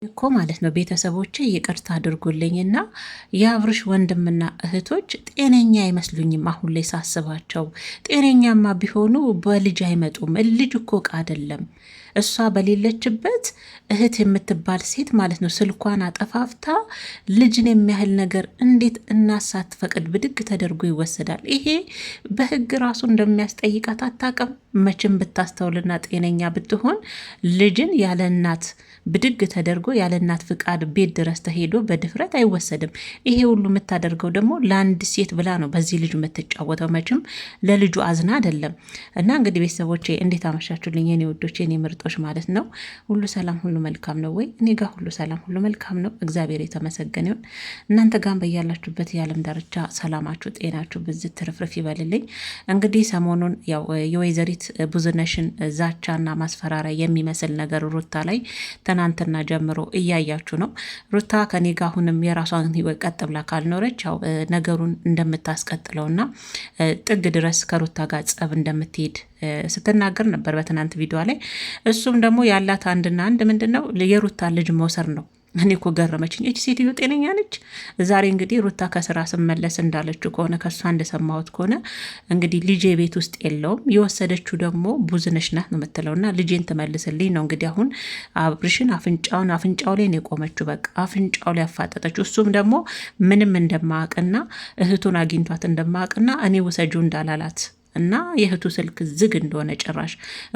እኮ ማለት ነው ቤተሰቦቼ ይቅርታ አድርጉልኝና የአብርሽ ወንድምና እህቶች ጤነኛ አይመስሉኝም። አሁን ላይ ሳስባቸው ጤነኛማ ቢሆኑ በልጅ አይመጡም። ልጅ እኮ ዕቃ አይደለም። እሷ በሌለችበት እህት የምትባል ሴት ማለት ነው ስልኳን አጠፋፍታ ልጅን የሚያህል ነገር እንዴት እናት ሳትፈቅድ ብድግ ተደርጎ ይወሰዳል? ይሄ በህግ ራሱ እንደሚያስጠይቃት አታውቅም። መቼም ብታስተውልና ጤነኛ ብትሆን ልጅን ያለ እናት ብድግ ተደርጎ ያለ እናት ፍቃድ ቤት ድረስ ተሄዶ በድፍረት አይወሰድም። ይሄ ሁሉ የምታደርገው ደግሞ ለአንድ ሴት ብላ ነው በዚህ ልጁ የምትጫወተው። መቼም ለልጁ አዝና አይደለም። እና እንግዲህ ቤተሰቦቼ እንዴት አመሻችሁልኝ የኔ ውዶች የኔ ምርጦች ማለት ነው። ሁሉ ሰላም ሁሉ መልካም ነው ወይ? እኔ ጋር ሁሉ ሰላም ሁሉ መልካም ነው። እግዚአብሔር የተመሰገነ ይሁን። እናንተ ጋር በያላችሁበት የዓለም ዳርቻ ሰላማችሁ ጤናችሁ ብዝት ትርፍርፍ ይበልልኝ። እንግዲህ ሰሞኑን ያው የወይዘሪት ብዙነሽን ዛቻና ማስፈራሪያ የሚመስል ነገር ሩታ ላይ ትናንትና ጀምሮ እያያችሁ ነው። ሩታ ከኔ ጋር አሁንም የራሷን ህይወት ቀጥ ብላ ካልኖረች ያው ነገሩን እንደምታስቀጥለውና ጥግ ድረስ ከሩታ ጋር ጸብ እንደምትሄድ ስትናገር ነበር በትናንት ቪዲዮ ላይ። እሱም ደግሞ ያላት አንድና አንድ ምንድን ነው የሩታ ልጅ መውሰድ ነው። እኔ እኮ ገረመችኝ። እች ሴትዮ ጤነኛ ነች? ዛሬ እንግዲህ ሩታ ከስራ ስመለስ እንዳለችው ከሆነ ከእሷ እንደሰማሁት ከሆነ እንግዲህ ልጄ ቤት ውስጥ የለውም የወሰደችው ደግሞ ብዙነሽ ናት ነው የምትለውና ልጄን ትመልስልኝ ነው እንግዲህ። አሁን አብርሽን አፍንጫው ላይ ነው የቆመችው። በቃ አፍንጫው ላይ ያፋጠጠችው። እሱም ደግሞ ምንም እንደማያውቅና እህቱን አግኝቷት እንደማያውቅና እኔ ውሰጁ እንዳላላት እና የእህቱ ስልክ ዝግ እንደሆነ ጭራሽ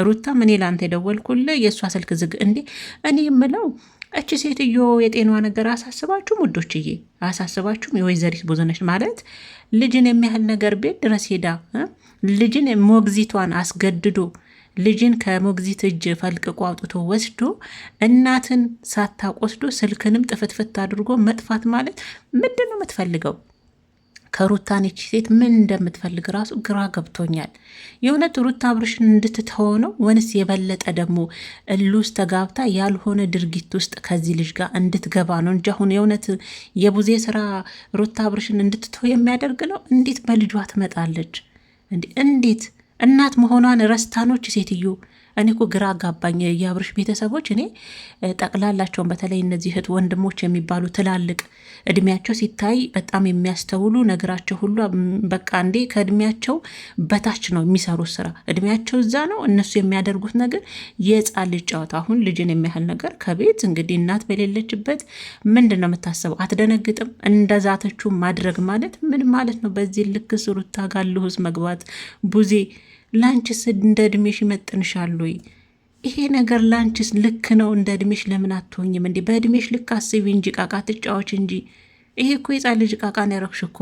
ሩታም እኔ ላንተ የደወልኩልህ የእሷ ስልክ ዝግ እንዴ! እኔ የምለው እቺ ሴትዮ የጤናዋ ነገር አሳስባችሁም ውዶችዬ? አሳስባችሁም? የወይዘሪት ብዙነሽ ማለት ልጅን የሚያህል ነገር ቤት ድረስ ሄዳ ልጅን ሞግዚቷን አስገድዶ ልጅን ከሞግዚት እጅ ፈልቅቆ አውጥቶ ወስዶ እናትን ሳታውቅ ወስዶ ስልክንም ጥፍትፍት አድርጎ መጥፋት ማለት ምንድን ነው የምትፈልገው? ከሩታ ነች ሴት ምን እንደምትፈልግ ራሱ ግራ ገብቶኛል። የእውነት ሩታ አብርሽን እንድትተወው ነው ወንስ የበለጠ ደግሞ እሉስ ተጋብታ ያልሆነ ድርጊት ውስጥ ከዚህ ልጅ ጋር እንድትገባ ነው እንጂ አሁን የእውነት የቡዜ ስራ ሩታ አብርሽን እንድትተወው የሚያደርግ ነው? እንዴት በልጇ ትመጣለች? እንዴት እናት መሆኗን ረስታኖች ሴትዮ። እኔ እኮ ግራ አጋባኝ። የአብርሽ ቤተሰቦች እኔ ጠቅላላቸውን በተለይ እነዚህ እህት ወንድሞች የሚባሉ ትላልቅ እድሜያቸው ሲታይ በጣም የሚያስተውሉ ነገራቸው ሁሉ በቃ እንዴ ከእድሜያቸው በታች ነው የሚሰሩት ስራ። እድሜያቸው እዛ ነው፣ እነሱ የሚያደርጉት ነገር የህፃን ልጅ ጨዋታ። አሁን ልጅን የሚያህል ነገር ከቤት እንግዲህ እናት በሌለችበት ምንድን ነው የምታስበው? አትደነግጥም? እንደዛተችው ማድረግ ማለት ምን ማለት ነው? በዚህ ልክ ሩታ ጋር ልሁስ መግባት ቡዜ ላንችስ እንደ እድሜሽ ይመጥንሻል ወይ? ይሄ ነገር ላንችስ ልክ ነው? እንደ እድሜሽ ለምን አትሆኝም እንዴ? በእድሜሽ ልክ አስቢ እንጂ ቃቃ ትጫዎች እንጂ። ይሄ እኮ የጻን ልጅ ቃቃን ያረግሽ እኮ።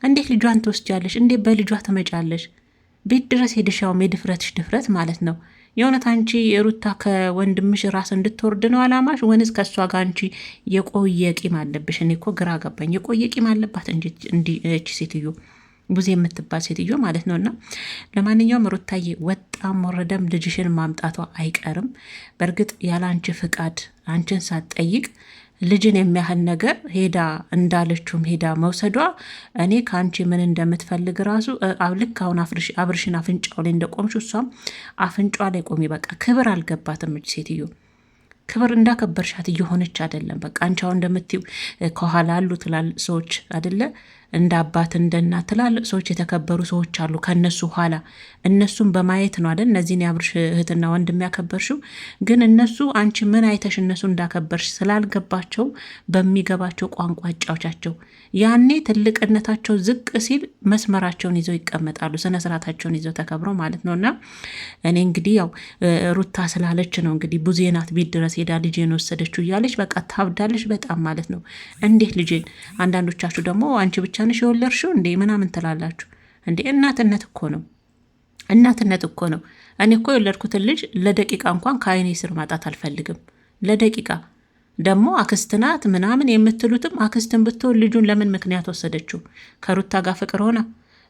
እንዴት ልጇን ትወስጃለሽ? እንዴት በልጇ ትመጫለሽ? ቤት ድረስ ሄደሻውም የድፍረትሽ ድፍረት ማለት ነው። የእውነት አንቺ የሩታ ከወንድምሽ ራስ እንድትወርድ ነው አላማሽ? ወንስ ከእሷ ጋር አንቺ የቆየ ቂም አለብሽ? እኔ እኮ ግራ ገባኝ። የቆየ ቂም አለባት እንጂ እቺ ሴትዮ ብዙ የምትባል ሴትዮ ማለት ነው። እና ለማንኛውም ሩታዬ ወጣም ወረደም ልጅሽን ማምጣቷ አይቀርም። በእርግጥ ያለ አንቺ ፍቃድ አንቺን ሳትጠይቅ ልጅን የሚያህል ነገር ሄዳ እንዳለችውም ሄዳ መውሰዷ እኔ ከአንቺ ምን እንደምትፈልግ ራሱ ልክ አሁን አብርሽን አፍንጫው ላይ እንደቆምሽ እሷም አፍንጫ ላይ ቆሚ። በቃ ክብር አልገባትም እች ሴትዮ። ክብር እንዳከበርሻት እየሆነች አይደለም። በቃ አንቺ አሁን እንደምትይው ከኋላ አሉ ትላልቅ ሰዎች አይደለ? እንደ አባት እንደ እናት ትላልቅ ሰዎች የተከበሩ ሰዎች አሉ ከነሱ ኋላ። እነሱን በማየት ነው አይደል እነዚህን የአብርሽ እህትና ወንድም ያከበርሽው። ግን እነሱ አንቺ ምን አይተሽ እነሱ እንዳከበርሽ ስላልገባቸው በሚገባቸው ቋንቋ አጫዎቻቸው። ያኔ ትልቅነታቸው ዝቅ ሲል መስመራቸውን ይዘው ይቀመጣሉ፣ ስነስርዓታቸውን ይዘው ተከብረው ማለት ነው። እና እኔ እንግዲህ ያው ሩታ ስላለች ነው እንግዲህ ብዙ የናት ቤት ድረስ ሄዳ ልጄን ወሰደችው እያለች በቃ ታብዳለች በጣም ማለት ነው። እንዴት ልጄን? አንዳንዶቻችሁ ደግሞ አንቺ ብቻ ነሽ የወለድሽው እንዴ ምናምን ትላላችሁ እንዴ። እናትነት እኮ ነው፣ እናትነት እኮ ነው። እኔ እኮ የወለድኩትን ልጅ ለደቂቃ እንኳን ከአይኔ ስር ማጣት አልፈልግም። ለደቂቃ ደግሞ አክስትናት ምናምን የምትሉትም አክስትን ብትሆን ልጁን ለምን ምክንያት ወሰደችው? ከሩታ ጋር ፍቅር ሆና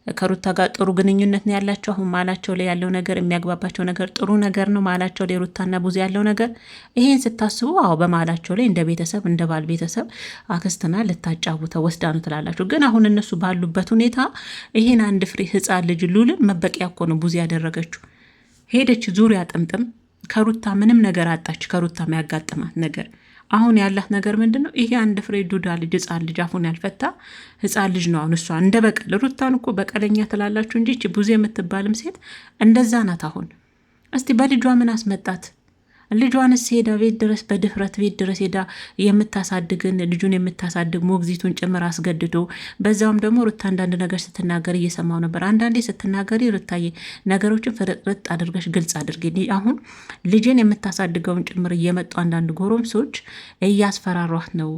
ከሩታ ጋር ጥሩ ግንኙነት ነው ያላቸው። አሁን ማላቸው ላይ ያለው ነገር የሚያግባባቸው ነገር ጥሩ ነገር ነው። ማላቸው ላይ ሩታና ቡዜ ያለው ነገር ይሄን ስታስቡ አዎ በማላቸው ላይ እንደ ቤተሰብ እንደ ባል ቤተሰብ አክስትና ልታጫውተው ወስዳ ነው ትላላችሁ። ግን አሁን እነሱ ባሉበት ሁኔታ ይሄን አንድ ፍሬ ህፃን ልጅ ሉልን መበቂያ እኮ ነው ቡዜ ያደረገችው። ሄደች ዙሪያ ጥምጥም ከሩታ ምንም ነገር አጣች። ከሩታ የሚያጋጥማት ነገር አሁን ያላት ነገር ምንድን ነው? ይሄ አንድ ፍሬ ዱዳ ልጅ ህፃን ልጅ አፉን ያልፈታ ህፃን ልጅ ነው። አሁን እሷ እንደ በቀል ሩታን እኮ በቀለኛ ትላላችሁ እንጂ ቡዜ የምትባልም ሴት እንደዛ ናት። አሁን እስቲ በልጇ ምን አስመጣት? ልጇንስ ሄዳ ቤት ድረስ በድፍረት ቤት ድረስ ሄዳ የምታሳድግን ልጁን የምታሳድግ ሞግዚቱን ጭምር አስገድዶ፣ በዛውም ደግሞ ሩታ አንዳንድ ነገር ስትናገር እየሰማው ነበር። አንዳንዴ ስትናገሪ ሩታዬ ነገሮችን ፍርጥርጥ አድርገሽ ግልጽ አድርጊ። አሁን ልጅን የምታሳድገውን ጭምር እየመጡ አንዳንድ ጎረምሶች እያስፈራሯት ነው።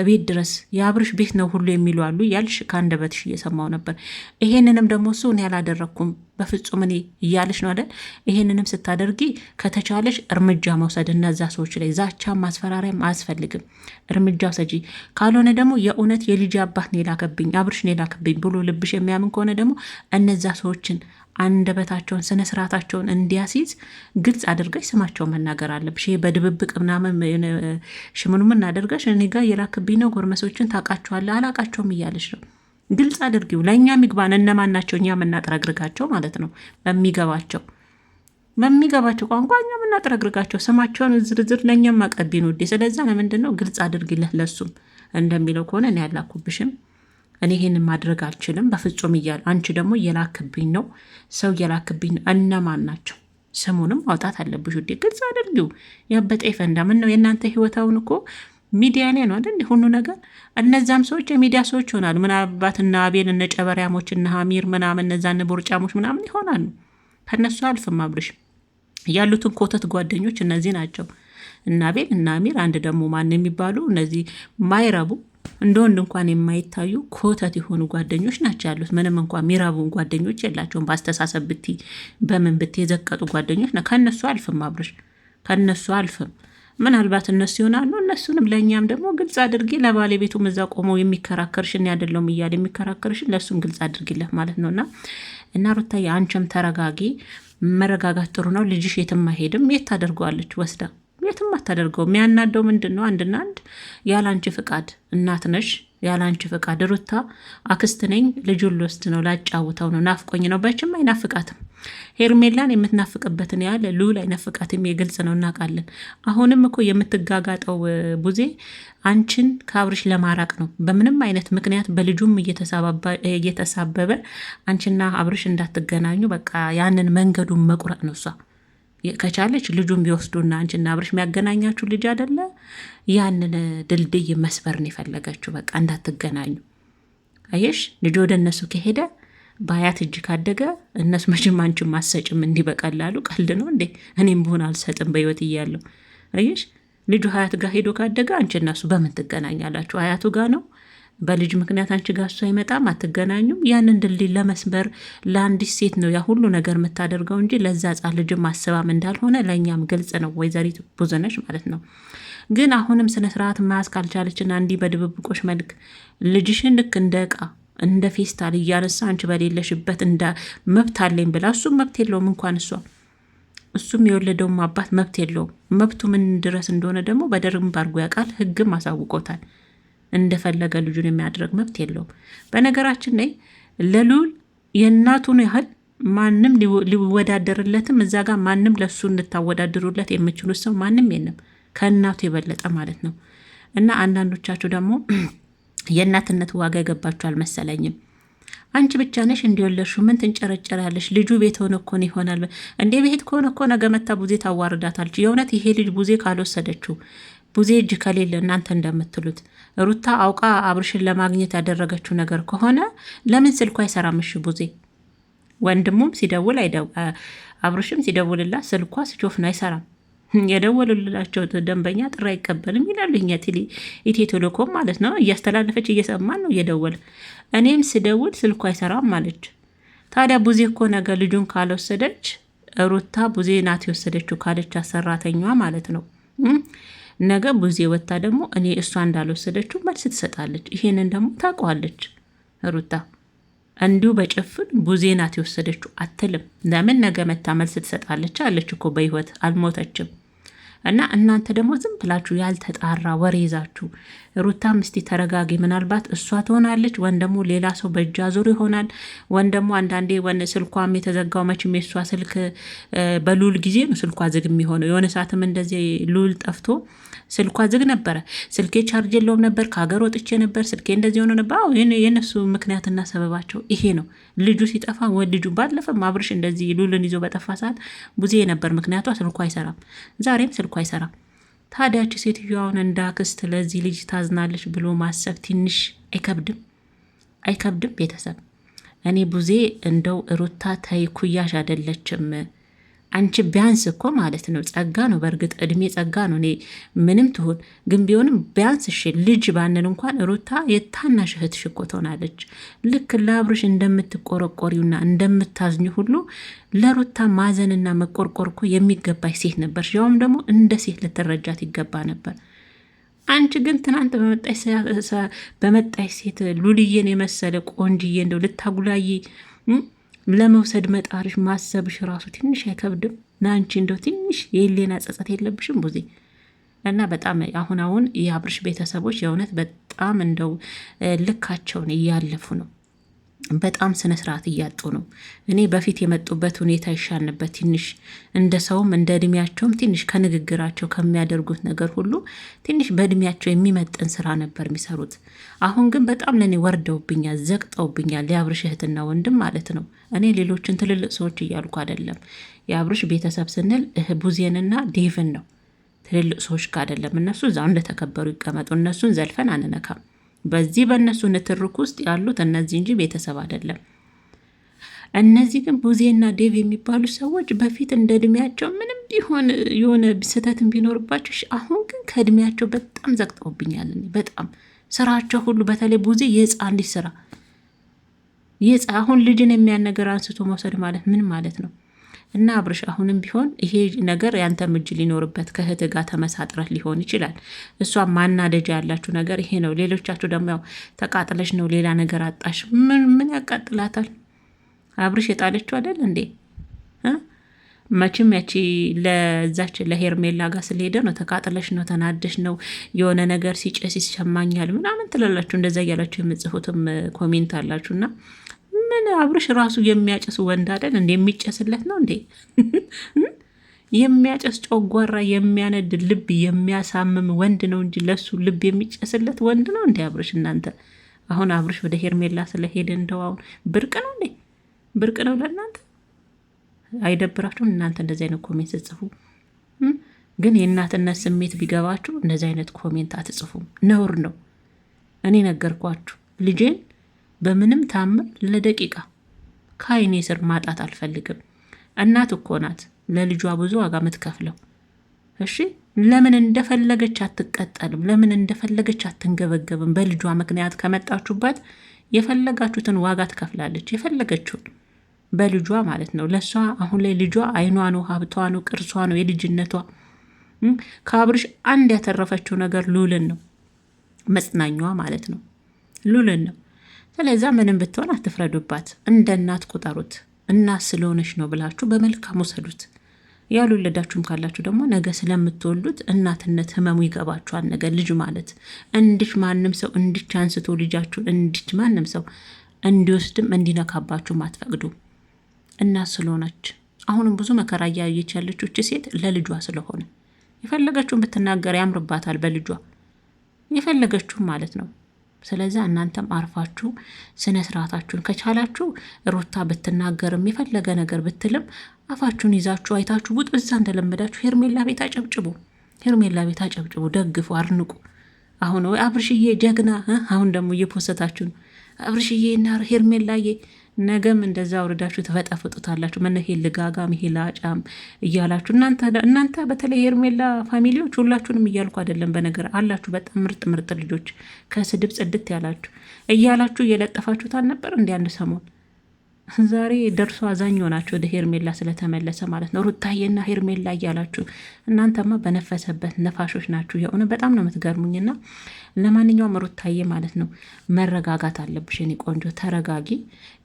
ቤት ድረስ የአብርሽ ቤት ነው ሁሉ የሚሉ አሉ እያልሽ ከአንደበትሽ እየሰማው ነበር። ይሄንንም ደግሞ እሱ እኔ ያላደረግኩም በፍጹም እኔ እያለሽ ነው አይደል? ይሄንንም ስታደርጊ ከተቻለሽ እርምጃ መውሰድ እነዛ ሰዎች ላይ ዛቻ፣ ማስፈራሪያም አያስፈልግም። እርምጃ ውሰጂ። ካልሆነ ደግሞ የእውነት የልጅ አባት ነው የላከብኝ አብርሽ ነው የላከብኝ ብሎ ልብሽ የሚያምን ከሆነ ደግሞ እነዛ ሰዎችን አንደበታቸውን ስነ ስርዓታቸውን እንዲያስይዝ ግልጽ አድርገሽ ስማቸውን መናገር አለብሽ። ይሄ በድብብቅ ምናምን ሽምኑ ምናደርገሽ እኔ ጋር የላክብኝ ነው ጎርመሶችን ታውቃቸዋለህ አላቃቸውም እያለሽ ነው። ግልጽ አድርጊው። ለእኛ ሚግባን እነማን ናቸው እኛ የምናጥረግርጋቸው ማለት ነው። በሚገባቸው ቋንቋ እኛ የምናጥረግርጋቸው ስማቸውን ዝርዝር ለእኛም አቀቢን ውዴ። ስለዛ ለምንድን ነው ግልጽ አድርጊለት። ለሱም እንደሚለው ከሆነ እኔ ያላኩብሽም እኔ ይሄንን ማድረግ አልችልም በፍጹም እያለ አንቺ ደግሞ እየላክብኝ ነው ሰው እየላክብኝ ነው። እነማን ናቸው? ስሙንም ማውጣት አለብሽ ውዴ። ግልጽ አድርጊው። ያበጠ ይፈንዳ። ምን ነው የእናንተ ህይወታውን እኮ ሚዲያ ላይ ነው አይደል ሁሉ ነገር። እነዛም ሰዎች የሚዲያ ሰዎች ይሆናሉ። ምናልባት እነ አቤል እነ ጨበሪያሞች እነ ሀሚር ምናምን እነዛ እነ ቦርጫሞች ምናምን ይሆናሉ። ከነሱ አልፍም አብርሽ ያሉትን ኮተት ጓደኞች እነዚህ ናቸው። እነ አቤል እነ አሚር አንድ ደግሞ ማን የሚባሉ እነዚህ ማይረቡ እንደ ወንድ እንኳን የማይታዩ ኮተት የሆኑ ጓደኞች ናቸው ያሉት። ምንም እንኳን ሚረቡ ጓደኞች የላቸውም። በአስተሳሰብ ብቲ በምን ብቲ የዘቀጡ ጓደኞች ና ከነሱ አልፍም አብርሽ ከነሱ አልፍም። ምናልባት እነሱ ይሆናሉ። እነሱንም ለእኛም ደግሞ ግልጽ አድርጊ። ለባለቤቱ እዛ ቆመው የሚከራከርሽን ያደለውም እያለ የሚከራከርሽን ለእሱም ግልጽ አድርጊለት ማለት ነውና እና ሩታዬ አንቺም ተረጋጊ። መረጋጋት ጥሩ ነው። ልጅሽ የትም አይሄድም። የት ታደርገዋለች? ወስዳ የትም አታደርገው። የሚያናደው ምንድን ነው? አንድና አንድ ያላንቺ ፍቃድ እናት ነሽ፣ ያላንቺ ፍቃድ ሩታ አክስት ነኝ ልጁን ልወስድ ነው ላጫውተው ነው ናፍቆኝ ነው። በችም አይናፍቃትም። ሄርሜላን የምትናፍቅበትን ያህል ልዑል አይናፍቃትም። የግልጽ ነው እናውቃለን። አሁንም እኮ የምትጋጋጠው ቡዜ አንቺን ከአብርሽ ለማራቅ ነው። በምንም አይነት ምክንያት በልጁም እየተሳበበ አንቺና አብርሽ እንዳትገናኙ በቃ ያንን መንገዱን መቁረጥ ነው። እሷ ከቻለች ልጁን ቢወስዱና አንቺና አብርሽ የሚያገናኛችሁ ልጅ አይደለ ያንን ድልድይ መስበር ነው የፈለገችው። በቃ እንዳትገናኙ። አየሽ ልጁ ወደ እነሱ ከሄደ በአያት እጅ ካደገ እነሱ መቼም አንቺም አትሰጭም። እንዲህ በቀላሉ ቀልድ ነው እንዴ? እኔም ብሆን አልሰጥም በህይወት እያለሁ። አየሽ ልጁ አያት ጋር ሄዶ ካደገ አንቺ እና እሱ በምን ትገናኛላችሁ? አያቱ ጋር ነው። በልጅ ምክንያት አንቺ ጋር እሱ አይመጣም፣ አትገናኙም። ያንን ድልድይ ለመስበር ለአንዲት ሴት ነው ያ ሁሉ ነገር የምታደርገው እንጂ ለዛ ጻ ልጅ ማሰባም እንዳልሆነ ለእኛም ግልጽ ነው። ወይዘሪት ብዙነሽ ማለት ነው። ግን አሁንም ስነስርዓት መያዝ ካልቻለችና እንዲህ በድብብቆሽ መልክ ልጅሽን ልክ እንደ ዕቃ እንደ ፌስታል እያነሳ አንቺ በሌለሽበት እንደ መብት አለኝ ብላ እሱም መብት የለውም እንኳን እሱም የወለደውም አባት መብት የለውም። መብቱ ምን ድረስ እንደሆነ ደግሞ በደንብ አድርጎ ያውቃል። ህግም አሳውቆታል። እንደፈለገ ልጁን የሚያድረግ መብት የለውም። በነገራችን ላይ ለልዑል የእናቱን ያህል ማንም ሊወዳደርለትም እዛ ጋር ማንም ለሱ እንድታወዳድሩለት የምችሉት ሰው ማንም የለም ከእናቱ የበለጠ ማለት ነው። እና አንዳንዶቻችሁ ደግሞ የእናትነት ዋጋ የገባችሁ አልመሰለኝም። አንቺ ብቻ ነሽ እንዲወለድሽው ምን ትንጨረጨራለሽ? ልጁ ቤት ሆነ እኮ ነው ይሆናል እንዴ? ቤት ከሆነ እኮ ነገ መታ ቡዜ ታዋርዳታለች። የእውነት ይሄ ልጅ ቡዜ ካልወሰደችው ቡዜ እጅ ከሌለ እናንተ እንደምትሉት ሩታ አውቃ አብርሽን ለማግኘት ያደረገችው ነገር ከሆነ ለምን ስልኩ አይሰራምሽ? ቡዜ ወንድሙም ሲደውል አብርሽም ሲደውልላት ስልኳ ስቾፍ ነው አይሰራም። የደወሉላቸው ደንበኛ ጥሪ አይቀበልም ይላሉ። ኢትዮ ቴሌኮም ማለት ነው። እያስተላለፈች እየሰማን ነው እየደወለ እኔም ስደውል ስልኩ አይሰራም ማለች። ታዲያ ቡዜ እኮ ነገ ልጁን ካልወሰደች ሩታ ቡዜ ናት የወሰደችው ካለች ሰራተኛዋ ማለት ነው። ነገ ቡዜ ወታ ደግሞ እኔ እሷ እንዳልወሰደችው መልስ ትሰጣለች። ይሄንን ደግሞ ታውቀዋለች ሩታ። እንዲሁ በጭፍን ቡዜ ናት የወሰደችው አትልም። ለምን ነገ መታ መልስ ትሰጣለች አለች እኮ። በህይወት አልሞተችም። እና እናንተ ደግሞ ዝም ብላችሁ ያልተጣራ ወሬ ይዛችሁ ሩታም እስቲ ተረጋጊ። ምናልባት እሷ ትሆናለች ወን ደግሞ ሌላ ሰው በእጅ አዙር ይሆናል። ወን ደግሞ አንዳንዴ ወን ስልኳም የተዘጋው መቼም የእሷ ስልክ በሉል ጊዜ ነው ስልኳ ዝግ የሚሆነው። የሆነ ሰዓትም እንደዚህ ሉል ጠፍቶ ስልኳ ዝግ ነበረ። ስልኬ ቻርጅ የለውም ነበር፣ ከሀገር ወጥቼ ነበር፣ ስልኬ እንደዚህ ሆነ ነበር። የነሱ ምክንያትና ሰበባቸው ይሄ ነው። ልጁ ሲጠፋ ልጁ ባለፈም አብርሽ እንደዚህ ሉልን ይዞ በጠፋ ሰዓት ቡዜ ነበር ምክንያቷ። ስልኳ አይሰራም፣ ዛሬም ስልኳ አይሰራም። ታዲያች ሴትዮዋን እንደ አክስት ለዚህ ልጅ ታዝናለች ብሎ ማሰብ ትንሽ አይከብድም? አይከብድም? ቤተሰብ እኔ ቡዜ እንደው ሩታ ተይ ኩያሽ አይደለችም። አንቺ ቢያንስ እኮ ማለት ነው ጸጋ ነው። በእርግጥ እድሜ ጸጋ ነው። እኔ ምንም ትሁን ግን ቢሆንም ቢያንስ እሺ ልጅ ባንል እንኳን ሩታ የታናሽ እህትሽ እኮ ትሆናለች። ልክ ለአብርሽ እንደምትቆረቆሪውና እንደምታዝኙ ሁሉ ለሩታ ማዘንና መቆርቆር እኮ የሚገባሽ ሴት ነበር። ያውም ደግሞ እንደ ሴት ልትረጃት ይገባ ነበር። አንቺ ግን ትናንት በመጣሽ ሴት ሉልዬን የመሰለ ቆንጅዬ እንደው ልታጉላዬ ለመውሰድ መጣርሽ ማሰብሽ ራሱ ትንሽ አይከብድም? ለአንቺ እንደው ትንሽ የሌና ጸጸት የለብሽም ቡዜ? እና በጣም አሁን የአብርሽ ቤተሰቦች የእውነት በጣም እንደው ልካቸውን እያለፉ ነው። በጣም ስነ ስርዓት እያጡ ነው። እኔ በፊት የመጡበት ሁኔታ ይሻል ነበር ትንሽ እንደ ሰውም እንደ እድሜያቸውም ትንሽ ከንግግራቸው ከሚያደርጉት ነገር ሁሉ ትንሽ በእድሜያቸው የሚመጥን ስራ ነበር የሚሰሩት። አሁን ግን በጣም ለእኔ ወርደውብኛል፣ ዘቅጠውብኛል። የአብርሽ እህትና ወንድም ማለት ነው። እኔ ሌሎችን ትልልቅ ሰዎች እያልኩ አይደለም። የአብርሽ ቤተሰብ ስንል ቡዜንና ዴቭን ነው። ትልልቅ ሰዎች ጋር አይደለም። እነሱ እዛው እንደተከበሩ ይቀመጡ። እነሱን ዘልፈን አንነካም። በዚህ በእነሱ ንትርክ ውስጥ ያሉት እነዚህ እንጂ ቤተሰብ አይደለም። እነዚህ ግን ቡዜና ዴቭ የሚባሉ ሰዎች በፊት እንደ እድሜያቸው ምንም ቢሆን የሆነ ስህተትን ቢኖርባቸው፣ አሁን ግን ከእድሜያቸው በጣም ዘግጠውብኛል። በጣም ስራቸው ሁሉ በተለይ ቡዜ የህፃን ልጅ ስራ አሁን ልጅን የሚያን ነገር አንስቶ መውሰድ ማለት ምን ማለት ነው? እና አብርሽ አሁንም ቢሆን ይሄ ነገር ያንተም እጅ ሊኖርበት ከእህት ጋር ተመሳጥረት ሊሆን ይችላል። እሷ ማናደጃ ያላችሁ ነገር ይሄ ነው። ሌሎቻችሁ ደግሞ ያው ተቃጥለሽ ነው ሌላ ነገር አጣሽ። ምን ያቃጥላታል? አብርሽ የጣለችው አይደል እንዴ? መቼም ያቺ ለዛች ለሄርሜላ ጋር ስለሄደ ነው። ተቃጥለሽ ነው፣ ተናደሽ ነው፣ የሆነ ነገር ሲጨስ ይሰማኛል ምናምን ትላላችሁ። እንደዛ እያላችሁ የምጽፉትም ኮሜንት አላችሁና ምን አብርሽ ራሱ የሚያጨስ ወንድ አይደል እንዴ? የሚጨስለት ነው እንዴ? የሚያጨስ ጨጓራ የሚያነድ ልብ የሚያሳምም ወንድ ነው እንጂ ለሱ ልብ የሚጨስለት ወንድ ነው እንዴ አብርሽ? እናንተ አሁን አብርሽ ወደ ሄርሜላ ስለሄደ እንደው አሁን ብርቅ ነው እንዴ? ብርቅ ነው ለእናንተ? አይደብራችሁም እናንተ እንደዚህ አይነት ኮሜንት ስትጽፉ? ግን የእናትነት ስሜት ቢገባችሁ እንደዚህ አይነት ኮሜንት አትጽፉም። ነውር ነው። እኔ ነገርኳችሁ ልጄን በምንም ታምር ለደቂቃ ከአይኔ ስር ማጣት አልፈልግም። እናት እኮ ናት ለልጇ ብዙ ዋጋ የምትከፍለው። እሺ ለምን እንደፈለገች አትቀጠልም? ለምን እንደፈለገች አትንገበገብም? በልጇ ምክንያት ከመጣችሁበት የፈለጋችሁትን ዋጋ ትከፍላለች። የፈለገችውን በልጇ ማለት ነው። ለእሷ አሁን ላይ ልጇ አይኗ ነው፣ ሀብቷ ነው፣ ቅርሷ ነው፣ የልጅነቷ። ከአብርሽ አንድ ያተረፈችው ነገር ሉልን ነው፣ መጽናኛዋ ማለት ነው ሉልን ነው። ስለዛ ምንም ብትሆን አትፍረዱባት፣ እንደ እናት ቁጠሩት። እናት ስለሆነች ነው ብላችሁ በመልካም ውሰዱት። ያልወለዳችሁም ካላችሁ ደግሞ ነገ ስለምትወልዱት እናትነት ህመሙ ይገባችኋል። ነገ ልጅ ማለት እንዲች ማንም ሰው እንዲች አንስቶ ልጃችሁን እንዲች ማንም ሰው እንዲወስድም እንዲነካባችሁም አትፈቅዱ። እናት ስለሆነች አሁንም ብዙ መከራ እያየች ያለችው እቺ ሴት ለልጇ ስለሆነ የፈለገችውን ብትናገር ያምርባታል። በልጇ የፈለገችውን ማለት ነው። ስለዚህ እናንተም አርፋችሁ ስነ ስርዓታችሁን ከቻላችሁ ሩታ ብትናገርም የፈለገ ነገር ብትልም አፋችሁን ይዛችሁ አይታችሁ ውጥ። እዛ እንደለመዳችሁ ሄርሜላ ቤት አጨብጭቡ፣ ሄርሜላ ቤት አጨብጭቡ፣ ደግፉ፣ አርንቁ። አሁን ወይ አብርሽዬ ጀግና፣ አሁን ደግሞ እየፖሰታችሁ ነው አብርሽዬ እና ሄርሜላዬ። ነገም እንደዛ አውርዳችሁ ተፈጠፍጡታላችሁ። መነሄ ልጋጋም ይሄ ላጫም እያላችሁ እናንተ በተለይ ሄርሜላ ፋሚሊዎች ሁላችሁንም እያልኩ አይደለም። በነገር አላችሁ በጣም ምርጥ ምርጥ ልጆች ከስድብ ጽድት ያላችሁ እያላችሁ እየለጠፋችሁት አልነበር እንዲ አንድ ሰሞን? ዛሬ ደርሶ አዛኝ ሆናችሁ ወደ ሄርሜላ ስለተመለሰ ማለት ነው። ሩታዬና ሄርሜላ እያላችሁ እናንተማ በነፈሰበት ነፋሾች ናችሁ። የሆነ በጣም ነው የምትገርሙኝና ለማንኛውም ሩታዬ ማለት ነው መረጋጋት አለብሽ የኔ ቆንጆ፣ ተረጋጊ።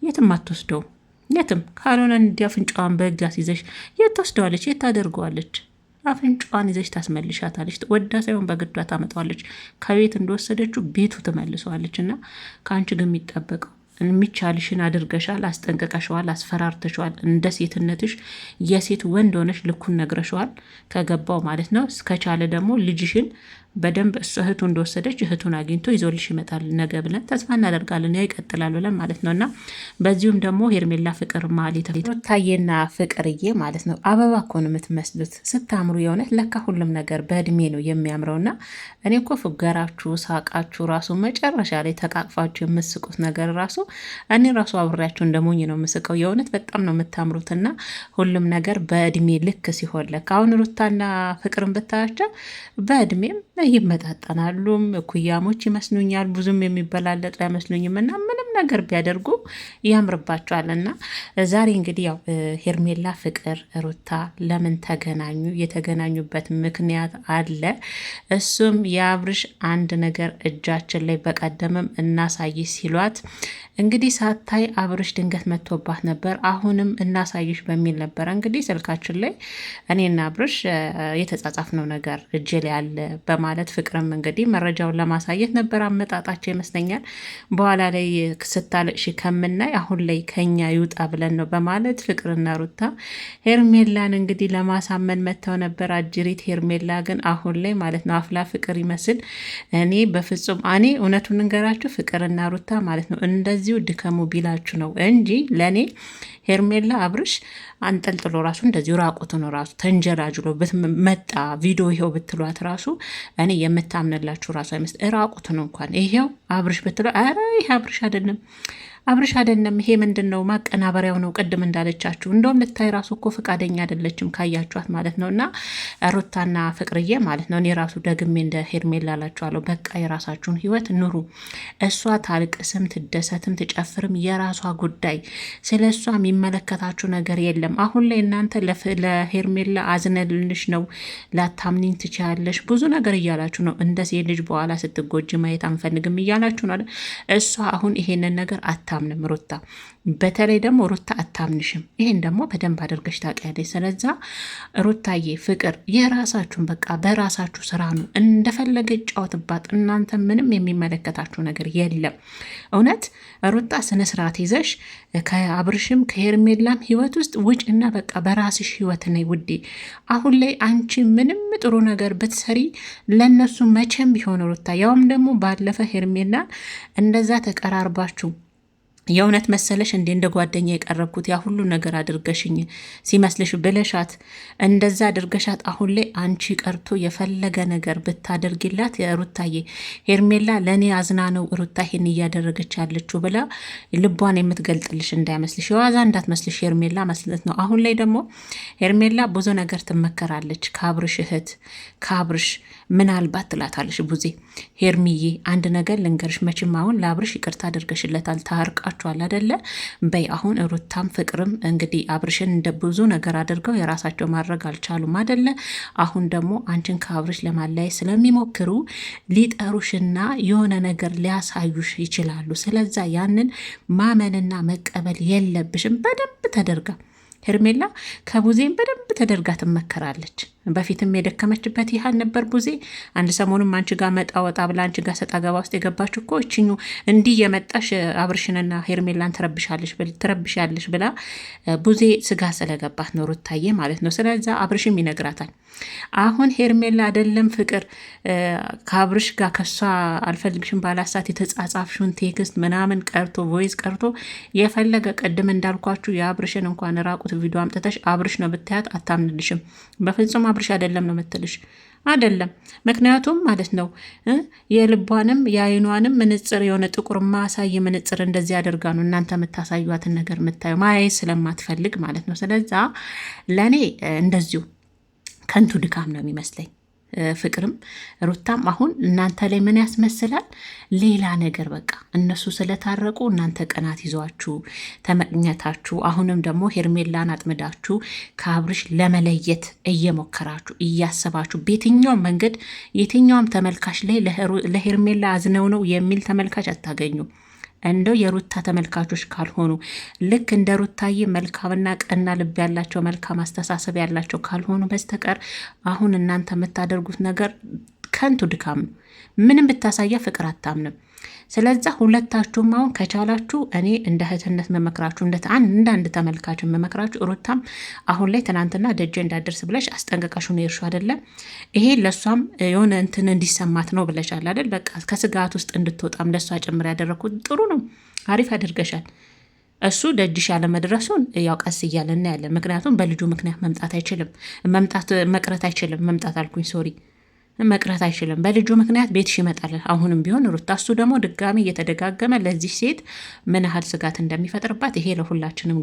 የትም አትወስደው፣ የትም ካልሆነ እንዲ አፍንጫዋን በእጅ አስይዘሽ የት ትወስደዋለች? የት ታደርገዋለች? አፍንጫዋን ይዘሽ ታስመልሻታለች። ወዳ ሳይሆን በግዷ ታመጣዋለች። ከቤት እንደወሰደችው ቤቱ ትመልሰዋለች። እና ከአንቺ ግን የሚጠበቀው የሚቻልሽን አድርገሻል፣ አስጠንቅቀሸዋል፣ አስፈራርተሸዋል። እንደ ሴትነትሽ የሴት ወንድ ሆነሽ ልኩን ነግረሸዋል፣ ከገባው ማለት ነው። እስከቻለ ደግሞ ልጅሽን በደንብ እሱ እህቱ እንደወሰደች እህቱን አግኝቶ ይዞልሽ ይመጣል ነገ ብለን ተስፋ እናደርጋለን። ያው ይቀጥላል ብለን ማለት ነው። እና በዚሁም ደግሞ ሄርሜላ ፍቅር ማለት ታዬና ፍቅርዬ ማለት ነው አበባ እኮ ነው የምትመስሉት ስታምሩ። የእውነት ለካ ሁሉም ነገር በእድሜ ነው የሚያምረው። እና እኔ እኮ ፍገራችሁ፣ ሳቃችሁ ራሱ መጨረሻ ላይ ተቃቅፋችሁ የምስቁት ነገር ራሱ እኔ ራሱ አብሬያችሁ እንደሞኝ ነው የምስቀው። የእውነት በጣም ነው የምታምሩት። እና ሁሉም ነገር በእድሜ ልክ ሲሆን ለካ አሁን ሩታና ፍቅርን ብታያቸው በእድሜም ይመጣጠናሉም፣ እኩያሞች ይመስሉኛል። ብዙም የሚበላለጡ አይመስሉኝም። እና ምንም ነገር ቢያደርጉ ያምርባቸዋል። እና ዛሬ እንግዲህ ያው ሄርሜላ ፍቅር ሩታ ለምን ተገናኙ? የተገናኙበት ምክንያት አለ። እሱም የአብርሽ አንድ ነገር እጃችን ላይ በቀደምም እናሳይ ሲሏት እንግዲህ ሳታይ አብርሽ ድንገት መጥቶባት ነበር። አሁንም እናሳይሽ በሚል ነበረ እንግዲህ ስልካችን ላይ እኔና አብርሽ የተጻጻፍነው ነገር እጅ ላይ አለ በማለት ፍቅርም እንግዲህ መረጃውን ለማሳየት ነበር አመጣጣቸው ይመስለኛል። በኋላ ላይ ስታለቅሽ ከምናይ አሁን ላይ ከኛ ይውጣ ብለን ነው በማለት ፍቅርና ሩታ ሄርሜላን እንግዲህ ለማሳመን መጥተው ነበር። አጅሪት ሄርሜላ ግን አሁን ላይ ማለት ነው አፍላ ፍቅር ይመስል እኔ በፍጹም እኔ እውነቱን እንገራችሁ ፍቅርና ሩታ ማለት ነው እንደዚሁ ድከሙ ቢላችሁ ነው እንጂ ለእኔ ሄርሜላ አብርሽ አንጠልጥሎ ራሱ እንደዚሁ ራቁት ነው ራሱ ተንጀራጅሎ መጣ ቪዲዮ ይሄው ብትሏት ራሱ እኔ የምታምንላችሁ ራሱ አይመስል ራቁት ነው እንኳን ይሄው አብርሽ ብትሏት ኧረ ይሄ አብርሽ አይደለም አብርሽ አይደለም ይሄ ምንድን ነው ማቀናበሪያው ነው። ቅድም እንዳለቻችሁ እንደውም ልታይ ራሱ እኮ ፈቃደኛ አይደለችም ካያችኋት ማለት ነው። እና ሩታና ፍቅርዬ ማለት ነው እኔ ራሱ ደግሜ እንደ ሄርሜላ ላችኋለሁ፣ በቃ የራሳችሁን ህይወት ኑሩ። እሷ ታልቅስም ትደሰትም ትጨፍርም የራሷ ጉዳይ፣ ስለ እሷ የሚመለከታችሁ ነገር የለም። አሁን ላይ እናንተ ለሄርሜላ አዝነልንሽ ነው፣ ላታምኒኝ ትችያለሽ ብዙ ነገር እያላችሁ ነው። እንደ ሴት ልጅ በኋላ ስትጎጂ ማየት አንፈልግም እያላችሁ ነው። እሷ አሁን ይሄንን ነገር አታምንም ሩታ፣ በተለይ ደግሞ ሩታ አታምንሽም። ይሄን ደግሞ በደንብ አድርገሽ ታውቂያለሽ። ስለዛ ሩታዬ ፍቅር የራሳችሁን በቃ በራሳችሁ ስራ ነው እንደፈለገ ጫወትባት። እናንተ ምንም የሚመለከታችሁ ነገር የለም። እውነት ሩታ ስነ ስርዓት ይዘሽ ከአብርሽም ከሄርሜላም ህይወት ውስጥ ውጭ እና በቃ በራስሽ ህይወት ነይ ውዴ። አሁን ላይ አንቺ ምንም ጥሩ ነገር ብትሰሪ ለነሱ መቼም ቢሆን ሩታ፣ ያውም ደግሞ ባለፈ ሄርሜላን እንደዛ ተቀራርባችሁ የእውነት መሰለሽ እንደ ጓደኛ የቀረብኩት ያ ሁሉ ነገር አድርገሽኝ ሲመስልሽ ብለሻት እንደዛ አድርገሻት አሁን ላይ አንቺ ቀርቶ የፈለገ ነገር ብታደርግላት ሩታዬ ሄርሜላ ለእኔ አዝና ነው ሩታ ይሄን እያደረገች ያለችው ብላ ልቧን የምትገልጥልሽ እንዳይመስልሽ፣ የዋዛ እንዳትመስልሽ ሄርሜላ መስለት ነው። አሁን ላይ ደግሞ ሄርሜላ ብዙ ነገር ትመከራለች ከአብርሽ እህት ከአብርሽ ምናልባት ትላታለሽ ቡዜ ሄርሚዬ አንድ ነገር ልንገርሽ፣ መቼም አሁን ለአብርሽ ይቅርታ አድርገሽለታል ታርቃችኋል አይደለ? በይ አሁን ሩታም ፍቅርም እንግዲህ አብርሽን እንደ ብዙ ነገር አድርገው የራሳቸው ማድረግ አልቻሉም አይደለ? አሁን ደግሞ አንቺን ከአብርሽ ለማለያየት ስለሚሞክሩ ሊጠሩሽና የሆነ ነገር ሊያሳዩሽ ይችላሉ። ስለዛ ያንን ማመንና መቀበል የለብሽም። በደንብ ተደርጋ ሄርሜላ ከቡዜም በደንብ ተደርጋ ትመከራለች። በፊትም የደከመችበት ያህል ነበር ቡዜ። አንድ ሰሞኑም አንቺ ጋር መጣ ወጣ ብላ አንቺ ጋር ሰጣ ገባ ውስጥ የገባችሁ እኮ እችኙ እንዲህ የመጣሽ አብርሽንና ሄርሜላን ትረብሻለሽ ብላ ቡዜ ስጋ ስለገባት ነው ሩታዬ ማለት ነው። ስለዛ አብርሽም ይነግራታል። አሁን ሄርሜላ አይደለም ፍቅር ከአብርሽ ጋር ከሷ አልፈልግሽም ባላሳት የተጻጻፍሽውን ቴክስት ምናምን ቀርቶ ቮይስ ቀርቶ የፈለገ ቅድም እንዳልኳችሁ የአብርሽን እንኳን ራቁት ቪዲዮ አምጥተሽ አብርሽ ነው ብታያት አታምንልሽም። በፍጹም አብርሽ አይደለም ነው የምትልሽ አይደለም። ምክንያቱም ማለት ነው የልቧንም የአይኗንም ምንጽር የሆነ ጥቁር ማሳይ ምንጽር እንደዚህ አድርጋ ነው እናንተ የምታሳዩትን ነገር የምታዩ ማየት ስለማትፈልግ ማለት ነው። ስለዛ ለእኔ እንደዚሁ ከንቱ ድካም ነው የሚመስለኝ። ፍቅርም ሩታም አሁን እናንተ ላይ ምን ያስመስላል ሌላ ነገር በቃ እነሱ ስለታረቁ እናንተ ቀናት ይዟችሁ ተመቅኘታችሁ፣ አሁንም ደግሞ ሄርሜላን አጥምዳችሁ ከአብርሽ ለመለየት እየሞከራችሁ እያሰባችሁ በየትኛውም መንገድ የትኛውም ተመልካች ላይ ለሄርሜላ አዝነው ነው የሚል ተመልካች አታገኙ። እንደው የሩታ ተመልካቾች ካልሆኑ ልክ እንደ ሩታዬ መልካምና ቀና ልብ ያላቸው መልካም አስተሳሰብ ያላቸው ካልሆኑ በስተቀር አሁን እናንተ የምታደርጉት ነገር ከንቱ ድካም ነው። ምንም ብታሳያ ፍቅር አታምንም። ስለዛ ሁለታችሁም አሁን ከቻላችሁ እኔ እንደ እህትነት መመክራችሁ እንደ አንድ ተመልካች መመክራችሁ፣ ሩታም አሁን ላይ ትናንትና ደጀ እንዳደርስ ብለሽ አስጠንቀቃሹ ነው የርሹ አይደለም። ይሄ ለእሷም የሆነ እንትን እንዲሰማት ነው ብለሻል አይደል? በቃ ከስጋት ውስጥ እንድትወጣም ለእሷ ጭምር ያደረግኩት ጥሩ ነው። አሪፍ አድርገሻል። እሱ ደጅሽ ያለመድረሱን ያው ቀስ እያለ እናያለን። ምክንያቱም በልጁ ምክንያት መምጣት አይችልም፣ መቅረት አይችልም። መምጣት አልኩኝ ሶሪ መቅረት አይችልም። በልጁ ምክንያት ቤትሽ ይመጣል አሁንም ቢሆን ሩታ። እሱ ደግሞ ድጋሚ እየተደጋገመ ለዚህ ሴት ምን ያህል ስጋት እንደሚፈጥርባት ይሄ ለሁላችንም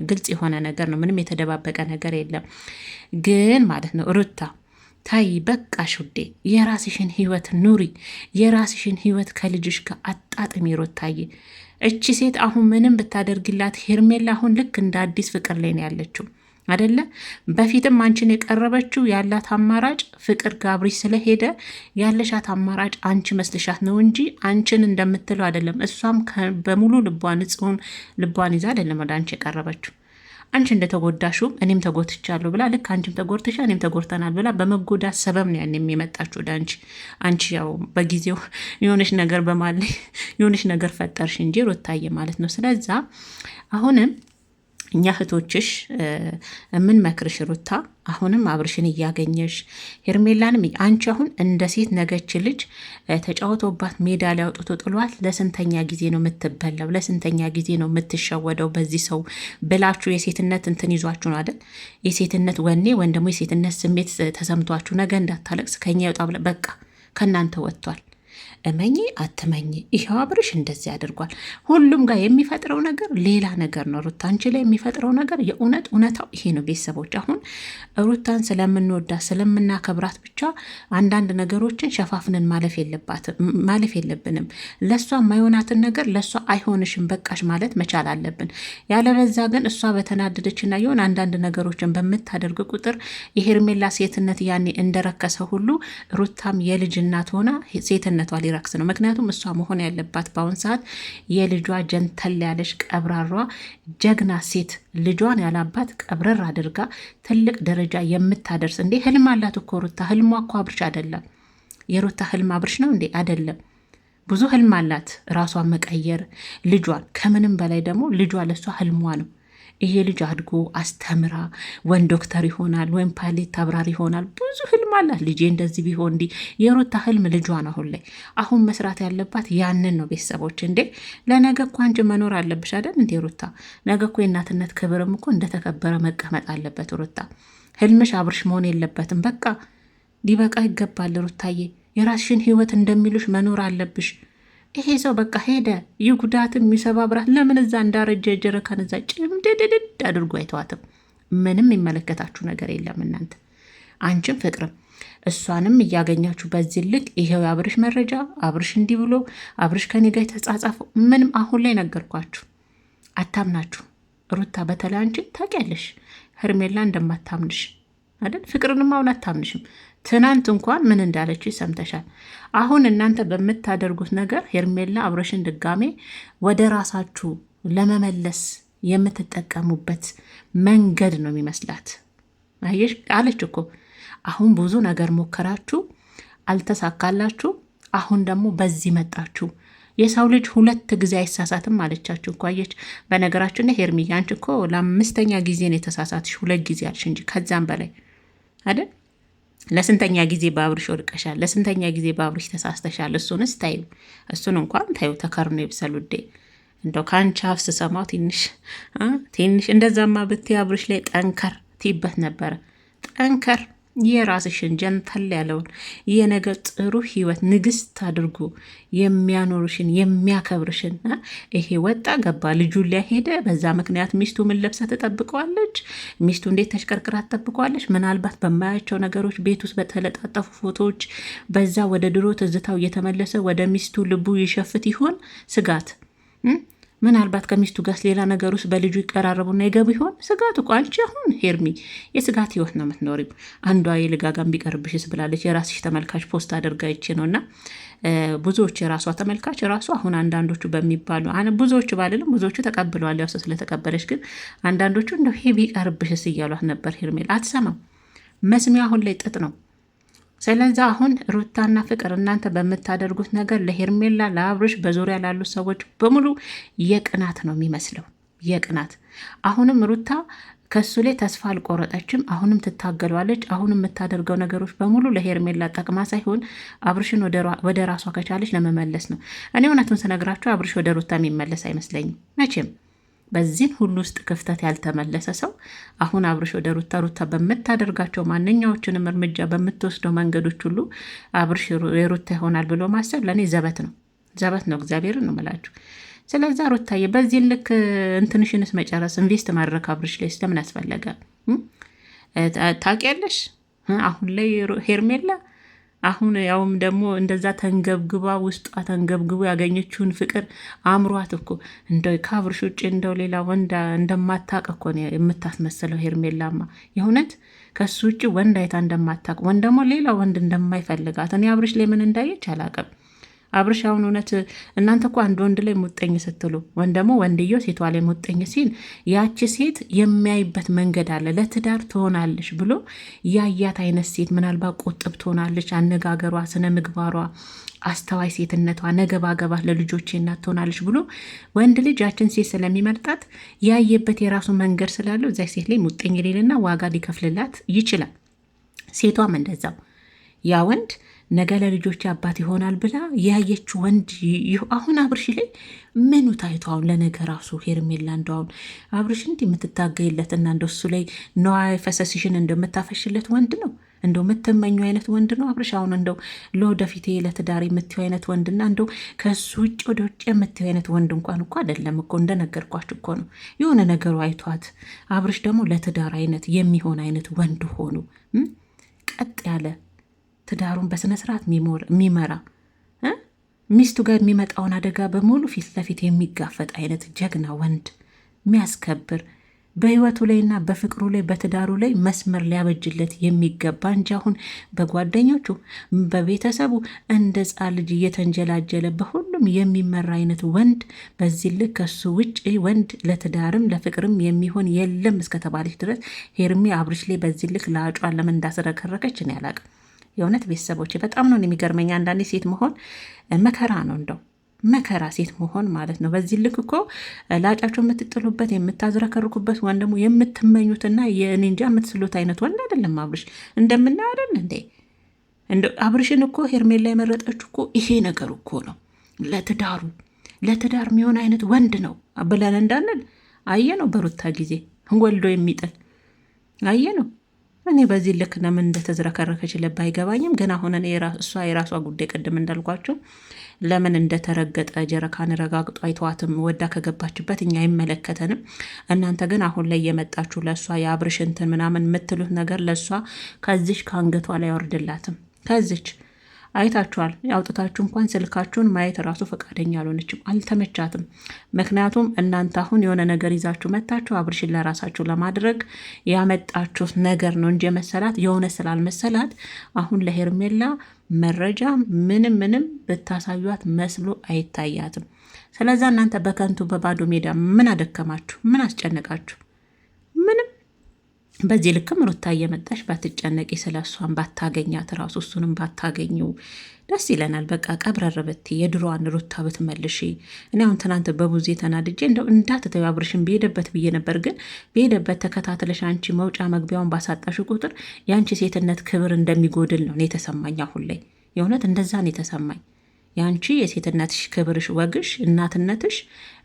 ግልጽ የሆነ ነገር ነው። ምንም የተደባበቀ ነገር የለም። ግን ማለት ነው ሩታ ታይ በቃሽ ውዴ፣ የራስሽን ህይወት ኑሪ፣ የራስሽን ህይወት ከልጅሽ ጋር አጣጥሚ ሩታዬ። እቺ ሴት አሁን ምንም ብታደርግላት ሄርሜላ አሁን ልክ እንደ አዲስ ፍቅር ላይ ነው ያለችው አደለ? በፊትም አንቺን የቀረበችው ያላት አማራጭ ፍቅር ጋብሪሽ ስለሄደ ያለሻት አማራጭ አንቺ መስልሻት ነው እንጂ አንቺን እንደምትለው አይደለም። እሷም በሙሉ ንጹሑን ልቧን ይዛ አይደለም ወደ አንቺ የቀረበችው። አንቺ እንደተጎዳሽውም እኔም ተጎድቻለሁ ብላ ልክ አንቺም ተጎድተሻ እኔም ተጎድተናል ብላ በመጎዳት ሰበብ ነው ያን የሚመጣችሁ ወደ አንቺ። አንቺ ያው በጊዜው የሆነች ነገር የሆነች ነገር ፈጠርሽ እንጂ ሩታዬ ማለት ነው። ስለዛ አሁንም እኛ እህቶችሽ ምን መክርሽ ሩታ፣ አሁንም አብርሽን እያገኘሽ ሄርሜላንም አንቺ አሁን እንደ ሴት ነገች ልጅ ተጫውቶባት ሜዳ ላይ አውጥቶ ጥሏት ለስንተኛ ጊዜ ነው የምትበላው? ለስንተኛ ጊዜ ነው የምትሸወደው በዚህ ሰው ብላችሁ የሴትነት እንትን ይዟችሁ ነው አይደል? የሴትነት ወኔ ወይም ደግሞ የሴትነት ስሜት ተሰምቷችሁ ነገ እንዳታለቅስ ከኛ ይወጣ ብለ በቃ ከእናንተ ወጥቷል። እመኚ አትመኚ ይኸው አብርሽ እንደዚህ አድርጓል። ሁሉም ጋር የሚፈጥረው ነገር ሌላ ነገር ነው። ሩታ አንቺ ላይ የሚፈጥረው ነገር እውነታው ይሄ ነው። ቤተሰቦች አሁን ሩታን ስለምንወዳት ስለምናከብራት ብቻ አንዳንድ ነገሮችን ሸፋፍንን ማለፍ የለብንም። ለእሷ የማይሆናትን ነገር ለእሷ አይሆንሽም በቃሽ ማለት መቻል አለብን። ያለበዛ ግን እሷ በተናደደችና የሆን አንዳንድ ነገሮችን በምታደርግ ቁጥር የሄርሜላ ሴትነት ያኔ እንደረከሰ ሁሉ ሩታም የልጅ እናት ሆና ሴትነቷ ሊረክስ ነው። ምክንያቱም እሷ መሆን ያለባት በአሁን ሰዓት የልጇ ጀንተል ያለች ቀብራሯ ጀግና ሴት ልጇን ያላባት ቀብረር አድርጋ ትልቅ ደረጃ የምታደርስ እንዴ። ህልም አላት እኮ ሩታ። ህልሟ እኮ አብርሽ አይደለም። የሩታ ህልም አብርሽ ነው እንዴ? አይደለም። ብዙ ህልም አላት። ራሷን መቀየር፣ ልጇን፣ ከምንም በላይ ደግሞ ልጇ ለእሷ ህልሟ ነው። ይሄ ልጅ አድጎ አስተምራ ወይም ዶክተር ይሆናል ወይም ፓይለት አብራሪ ይሆናል። ብዙ ህልም አላት። ልጄ እንደዚህ ቢሆን እንዲ የሩታ ህልም ልጇ ነው። አሁን መስራት ያለባት ያንን ነው። ቤተሰቦች እንዴ ለነገ እኮ አንቺ መኖር አለብሽ አይደል እንዴ ሩታ? ነገ እኮ የእናትነት ክብርም እኮ እንደተከበረ መቀመጥ አለበት ሩታ። ህልምሽ አብርሽ መሆን የለበትም። በቃ ሊበቃ ይገባል ሩታዬ። የራስሽን ህይወት እንደሚሉሽ መኖር አለብሽ። ይሄ ሰው በቃ ሄደ። ይጉዳትም ይሰባብራት። ለምን እዛ እንዳረጀ ጀረካን እዛ ጭምድድድ አድርጎ አይተዋትም? ምንም የሚመለከታችሁ ነገር የለም እናንተ። አንቺም ፍቅርም እሷንም እያገኛችሁ በዚህ ልክ ይሄው የአብርሽ መረጃ አብርሽ እንዲህ ብሎ አብርሽ ከኔ ጋር የተጻጻፈው ምንም አሁን ላይ ነገርኳችሁ። አታምናችሁ ሩታ። በተለይ አንቺ ታውቂያለሽ ሄርሜላ እንደማታምንሽ አይደል? ፍቅርንም አሁን አታምንሽም። ትናንት እንኳን ምን እንዳለች ሰምተሻል። አሁን እናንተ በምታደርጉት ነገር ሄርሜላ አብርሽን ድጋሜ ወደ ራሳችሁ ለመመለስ የምትጠቀሙበት መንገድ ነው የሚመስላት። አየሽ አለች እኮ አሁን ብዙ ነገር ሞከራችሁ፣ አልተሳካላችሁ። አሁን ደግሞ በዚህ መጣችሁ። የሰው ልጅ 2 ጊዜ አይሳሳትም አለቻችሁ እኮ አየች። በነገራችን ላይ ሄርሚ አንቺ እኮ ለ5ኛ ጊዜ ነው የተሳሳትሽ። 2 ጊዜ አልሽ እንጂ ከዛም በላይ አይደል? ለስንተኛ ጊዜ በአብርሽ ወድቀሻል? ለስንተኛ ጊዜ በአብርሽ ተሳስተሻል? እሱንስ ታዩ፣ እሱን እንኳን ታዩ። ተከርኖ ይብሰል ውዴ። እንደው ከአንቺ አፍ ስሰማው ትንሽ እንደዛማ ብትይ አብርሽ ላይ ጠንከር ትይበት ነበረ። ጠንከር የራስሽን ጀንተል ያለውን የነገ ጥሩ ህይወት ንግስት አድርጎ የሚያኖርሽን የሚያከብርሽን ይሄ ወጣ ገባ ልጁን ሊያሄደ በዛ ምክንያት ሚስቱ ምን ለብሳ ተጠብቀዋለች? ሚስቱ እንዴት ተሽከርክራ ተጠብቀዋለች? ምናልባት በማያቸው ነገሮች ቤት ውስጥ በተለጣጠፉ ፎቶዎች በዛ ወደ ድሮ ትዝታው እየተመለሰ ወደ ሚስቱ ልቡ ይሸፍት ይሆን? ስጋት ምናልባት ከሚስቱ ጋር ሌላ ነገር ውስጥ በልጁ ይቀራረቡና ይገቡ ይሆን? ስጋት እኮ አንቺ አሁን ሄርሚ የስጋት ህይወት ነው የምትኖሪው። አንዷ የልጋጋም ቢቀርብሽስ ብላለች። የራስሽ ተመልካች ፖስት አድርጋ ይቼ ነውና ብዙዎች የራሷ ተመልካች ራሱ አሁን አንዳንዶቹ በሚባሉ ብዙዎቹ ባልልም ብዙዎቹ ተቀብለዋል። ያው ስለተቀበለች ግን አንዳንዶቹ እንደው ይሄ ቢቀርብሽስ እያሏት ነበር። ሄርሜላ አትሰማም። መስሚያ አሁን ላይ ጥጥ ነው። ስለዚ አሁን ሩታና ፍቅር እናንተ በምታደርጉት ነገር ለሄርሜላ ለአብርሽ በዙሪያ ላሉ ሰዎች በሙሉ የቅናት ነው የሚመስለው። የቅናት አሁንም ሩታ ከሱ ላይ ተስፋ አልቆረጠችም። አሁንም ትታገሏለች። አሁንም የምታደርገው ነገሮች በሙሉ ለሄርሜላ ጠቅማ ሳይሆን አብርሽን ወደ ራሷ ከቻለች ለመመለስ ነው። እኔ እውነቱን ስነግራችሁ አብርሽ ወደ ሩታ የሚመለስ አይመስለኝም መቼም። በዚህን ሁሉ ውስጥ ክፍተት ያልተመለሰ ሰው አሁን አብርሽ ወደ ሩታ በምታደርጋቸው ማንኛዎችንም እርምጃ በምትወስደው መንገዶች ሁሉ አብርሽ የሩታ ይሆናል ብሎ ማሰብ ለእኔ ዘበት ነው። ዘበት ነው። እግዚአብሔርን ነው የምላችሁ። ስለዛ ሩታዬ በዚህ ልክ እንትንሽንስ መጨረስ ኢንቨስት ማድረግ አብርሽ ላይ ስለምን አስፈለገ? ታውቂያለሽ አሁን ላይ ሄርሜላ አሁን ያውም ደግሞ እንደዛ ተንገብግባ ውስጧ ተንገብግቦ ያገኘችውን ፍቅር አምሯት እኮ እንደው ከአብርሽ ውጭ እንደው ሌላ ወንድ እንደማታውቅ እኮ ነው የምታስመስለው ሄርሜላማ። የእውነት ከሱ ውጭ ወንድ አይታ እንደማታውቅ ወንድ ደግሞ ሌላ ወንድ እንደማይፈልጋት እኔ አብርሽ ላይ ምን እንዳየች አላውቅም። አብርሽ አሁን እውነት እናንተ እኮ አንድ ወንድ ላይ ሙጠኝ ስትሉ ወይም ደግሞ ወንድየው ሴቷ ላይ ሙጠኝ ሲል ያቺ ሴት የሚያይበት መንገድ አለ። ለትዳር ትሆናለች ብሎ ያያት አይነት ሴት ምናልባት ቁጥብ ትሆናለች፣ አነጋገሯ፣ ስነ ምግባሯ፣ አስተዋይ ሴትነቷ፣ ነገ ባገባት ለልጆቼ እናት ትሆናለች ብሎ ወንድ ልጅ ያችን ሴት ስለሚመርጣት ያየበት የራሱ መንገድ ስላለው እዛ ሴት ላይ ሙጠኝ ሌልና ዋጋ ሊከፍልላት ይችላል። ሴቷም እንደዛው ያ ወንድ ነገ ለልጆች አባት ይሆናል ብላ ያየችው ወንድ አሁን አብርሽ ላይ ምኑ ታይቶ አሁን ለነገ ራሱ ሄርሜላ እንደው አሁን አብርሽ እንዲህ የምትታገይለት እና እንደው እሱ ላይ ነዋይ ፈሰሲሽን እንደምታፈሽለት ወንድ ነው እንደው የምትመኙ አይነት ወንድ ነው አብርሽ። አሁን እንደው ለወደፊት ለትዳር የምትይው አይነት ወንድና እንደው ከሱ ውጭ ወደ ውጭ የምትይው አይነት ወንድ እንኳን እኮ አይደለም እኮ እንደነገርኳችሁ እኮ ነው። የሆነ ነገሩ አይቷት አብርሽ ደግሞ ለትዳር አይነት የሚሆን አይነት ወንድ ሆኑ ቀጥ ያለ ትዳሩን በስነ ስርዓት የሚመራ ሚስቱ ጋር የሚመጣውን አደጋ በሙሉ ፊት ለፊት የሚጋፈጥ አይነት ጀግና ወንድ የሚያስከብር በህይወቱ ላይና በፍቅሩ ላይ በትዳሩ ላይ መስመር ሊያበጅለት የሚገባ እንጂ አሁን በጓደኞቹ በቤተሰቡ እንደ ሕፃን ልጅ እየተንጀላጀለ በሁሉም የሚመራ አይነት ወንድ በዚህ ልክ ከሱ ውጭ ወንድ ለትዳርም ለፍቅርም የሚሆን የለም እስከተባለች ድረስ ሄርሜ አብርሽ ላይ በዚህ ልክ ለአጯን ለምን እንዳስረከረከች እኔ አላቅም። የእውነት ቤተሰቦች በጣም ነው የሚገርመኝ። አንዳንዴ ሴት መሆን መከራ ነው፣ እንደው መከራ ሴት መሆን ማለት ነው። በዚህ ልክ እኮ ላጫቸው የምትጥሉበት የምታዝረከርኩበት ወንድ ደግሞ የምትመኙትና የእኔ እንጃ የምትስሉት አይነት ወንድ አይደለም አብርሽ። እንደምናየው አይደል እንዴ? አብርሽን እኮ ሄርሜላ የመረጠችው እኮ ይሄ ነገር እኮ ነው። ለትዳር የሚሆን አይነት ወንድ ነው ብለን እንዳንል አየ ነው። በሩታ ጊዜ ወልዶ የሚጥል አየ ነው። እኔ በዚህ ልክ ለምን እንደተዝረከረከች ልብ አይገባኝም። ግን አሁን እሷ የራሷ ጉዳይ ቅድም እንዳልኳቸው ለምን እንደተረገጠ ጀረካን ረጋግጦ አይተዋትም ወዳ ከገባችበት እኛ አይመለከተንም። እናንተ ግን አሁን ላይ የመጣችሁ ለእሷ የአብርሽንትን ምናምን የምትሉት ነገር ለእሷ ከዚች ከአንገቷ ላይ አይወርድላትም። ከዚች አይታችኋል። ያውጥታችሁ እንኳን ስልካችሁን ማየት ራሱ ፈቃደኛ አልሆነችም፣ አልተመቻትም። ምክንያቱም እናንተ አሁን የሆነ ነገር ይዛችሁ መታችሁ አብርሽን ለራሳችሁ ለማድረግ ያመጣችሁት ነገር ነው እንጂ መሰላት የሆነ ስላልመሰላት አሁን ለሄርሜላ መረጃ ምንም ብታሳዩት መስሎ አይታያትም። ስለዛ እናንተ በከንቱ በባዶ ሜዳ ምን አደከማችሁ? ምን አስጨነቃችሁ? ምንም። በዚህ ልክም ሩታ እየመጣሽ ባትጨነቂ ስለ እሷን ባታገኛት ራሱ እሱንም ባታገኙ ደስ ይለናል። በቃ ቀብረር ብትይ የድሮዋን ሩታ ብትመልሺ። እኔ አሁን ትናንት በቡዜ ተናድጄ እንደው እንዳትተዩ አብርሽን ብሄደበት ብዬ ነበር። ግን ብሄደበት ተከታትለሽ አንቺ መውጫ መግቢያውን ባሳጣሽ ቁጥር የአንቺ ሴትነት ክብር እንደሚጎድል ነው የተሰማኝ። አሁን ላይ የእውነት እንደዛ ነው የተሰማኝ። የአንቺ የሴትነትሽ ክብርሽ፣ ወግሽ፣ እናትነትሽ